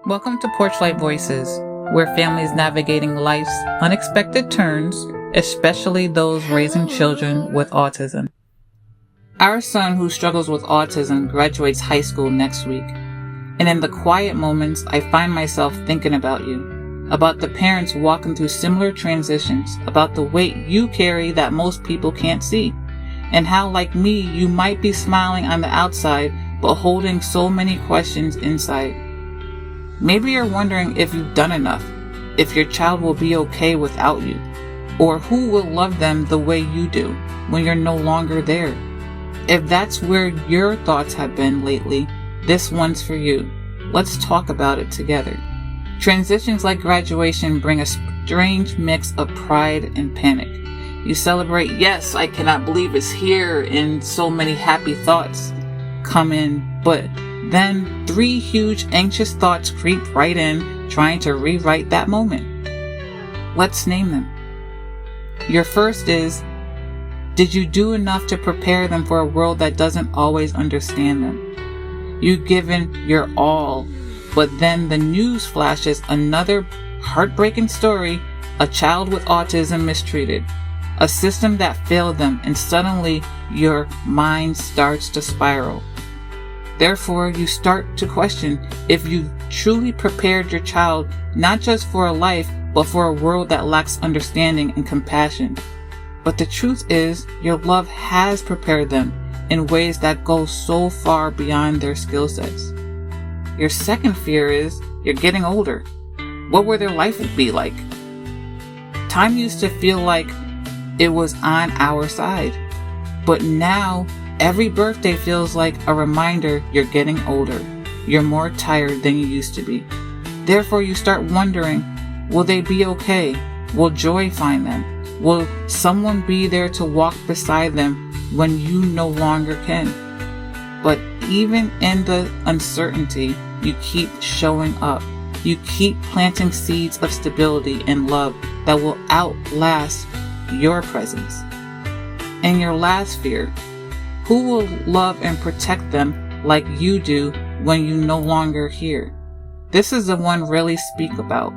Welcome to Porchlight Voices, where families navigating life's unexpected turns, especially those raising children with autism. Our son, who struggles with autism, graduates high school next week. And in the quiet moments, I find myself thinking about you, about the parents walking through similar transitions, about the weight you carry that most people can't see, and how, like me, you might be smiling on the outside, but holding so many questions inside. Maybe you're wondering if you've done enough, if your child will be okay without you, or who will love them the way you do when you're no longer there. If that's where your thoughts have been lately, this one's for you. Let's talk about it together. Transitions like graduation bring a strange mix of pride and panic. You celebrate, yes, I cannot believe it's here, and so many happy thoughts come in, but then 3 huge anxious thoughts creep right in, trying to rewrite that moment. Let's name them. Your first is, did you do enough to prepare them for a world that doesn't always understand them? You've given your all, but then the news flashes another heartbreaking story, a child with autism mistreated, a system that failed them, and suddenly your mind starts to spiral. Therefore, you start to question if you truly prepared your child not just for a life, but for a world that lacks understanding and compassion. But the truth is, your love has prepared them in ways that go so far beyond their skill sets. Your second fear is you're getting older. What will their life be like? Time used to feel like it was on our side, but now every birthday feels like a reminder you're getting older. You're more tired than you used to be. Therefore, you start wondering, will they be okay? Will joy find them? Will someone be there to walk beside them when you no longer can? But even in the uncertainty, you keep showing up. You keep planting seeds of stability and love that will outlast your presence. And your last fear, who will love and protect them like you do when you no longer here? This is the one rarely speak about,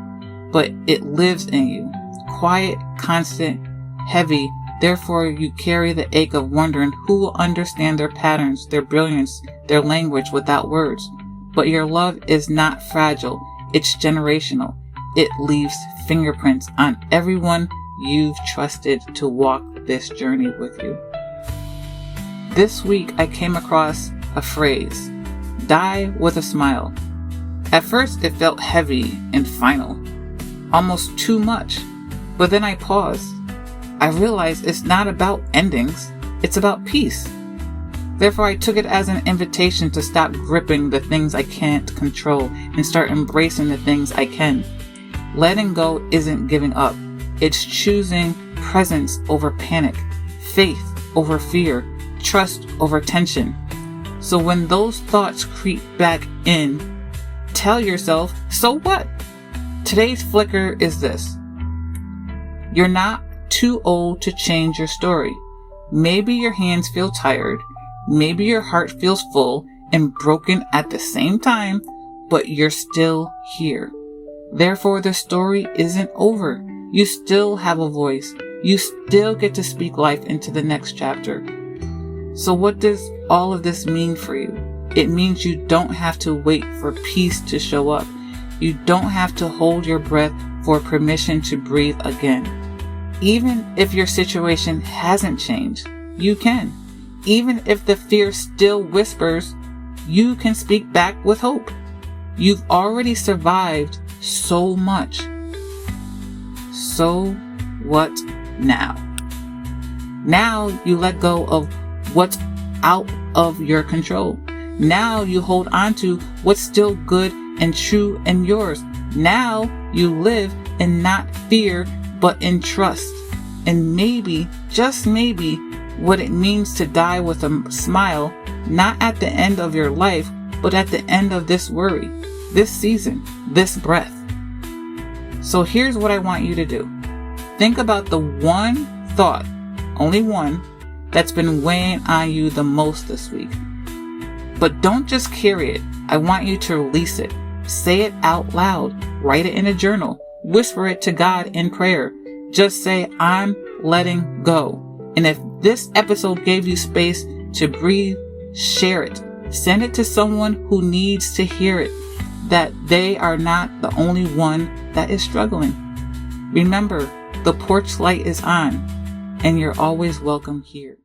but it lives in you. Quiet, constant, heavy. Therefore, you carry the ache of wondering who will understand their patterns, their brilliance, their language without words. But your love is not fragile. It's generational. It leaves fingerprints on everyone you've trusted to walk this journey with you. This week, I came across a phrase, die with a smile. At first, it felt heavy and final, almost too much. But then I paused. I realized it's not about endings, it's about peace. Therefore, I took it as an invitation to stop gripping the things I can't control and start embracing the things I can. Letting go isn't giving up. It's choosing presence over panic, faith over fear, trust over tension. So when those thoughts creep back in, tell yourself, so what? Today's flicker is this. You're not too old to change your story. Maybe your hands feel tired. Maybe your heart feels full and broken at the same time, but you're still here. Therefore, the story isn't over. You still have a voice. You still get to speak life into the next chapter. So what does all of this mean for you? It means you don't have to wait for peace to show up. You don't have to hold your breath for permission to breathe again. Even if your situation hasn't changed, you can. Even if the fear still whispers, you can speak back with hope. You've already survived so much. So what now? Now you let go of what's out of your control. Now you hold on to what's still good and true and yours. Now you live in not fear, but in trust. And maybe, just maybe, what it means to die with a smile, not at the end of your life, but at the end of this worry, this season, this breath. So here's what I want you to do. Think about the one thought, only one, that's been weighing on you the most this week. But don't just carry it. I want you to release it. Say it out loud. Write it in a journal. Whisper it to God in prayer. Just say, I'm letting go. And if this episode gave you space to breathe, share it. Send it to someone who needs to hear it, that they are not the only one that is struggling. Remember, the porch light is on, and you're always welcome here.